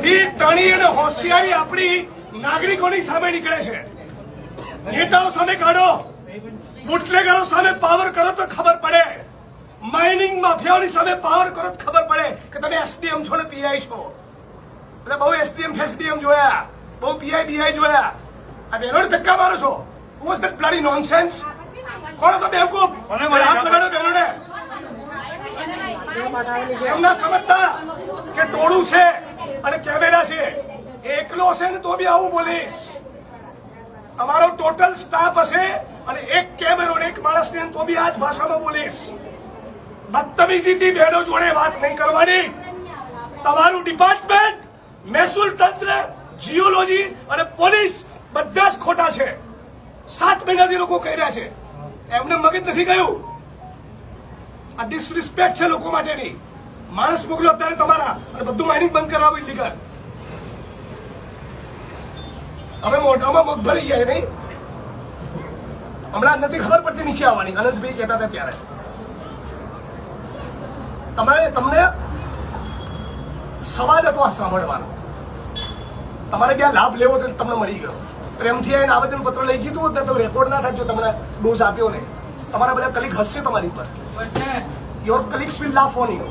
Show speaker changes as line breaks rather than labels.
બધી ટણી અને હોશિયારી આપણી નાગરિકોની સામે નીકળે છે. નેતાઓ સામે કાઢો, બુટલેગરો સામે પાવર કરો તો ખબર પડે, માઇનિંગ માફિયાઓની સામે પાવર કરો તો ખબર પડે કે તમે એસડીએમ છો ને પીઆઈ છો. એટલે બહુ એસડીએમ ફેસડીએમ જોયા, બહુ પીઆઈ બીઆઈ જોયા, આ બહેનોને ધક્કા મારો છો. Was that bloody nonsense? કોણ હતો બેવકૂફ? હાથ લગાડો બહેનોને. એમ ના સમજતા કે ટોળું છે અને કેમેરા છે. એકલો હશે ને તો બી આવું બોલીશ. તમારો ટોટલ સ્ટાફ હશે અને એક કેમેરો ને એક માણસ ને તો બી આ જ ભાષામાં બોલીશ. બદતમીજીથી બહેનો જોડે વાત નહીં કરવાની. તમારું ડિપાર્ટમેન્ટ, મહેસૂલ તંત્ર, જીઓલોજી અને પોલીસ બધા જ ખોટા છે. 7 મહિનાથી લોકો કહી રહ્યા છે, એમને મગજ નથી ગયું. આ ડિસરિસ્પેક્ટ છે લોકો માટેની. માણસ મોકલો અત્યારે તમારા અને બધું માઇનિંગ બંધ કરાવો ઇલીગલ. હવે મોઢામાં મગ ભરી જાય નહીં. હમણાં નથી ખબર પડતી નીચે આવવાની. અનંતભાઈ કહેતા હતા ત્યારે તમને સવાલ હતો આ સાંભળવાનો. તમારે ક્યાં લાભ લેવો તો તમને મળી ગયો. પ્રેમથી આવીને આવેદન પત્ર લઈ ગયું હતું તો રેકોર્ડ ના થાય. જો તમને ડોઝ આપ્યો ને, તમારા બધા કલીગ હસશે તમારી પર. Your colleagues will laugh on you.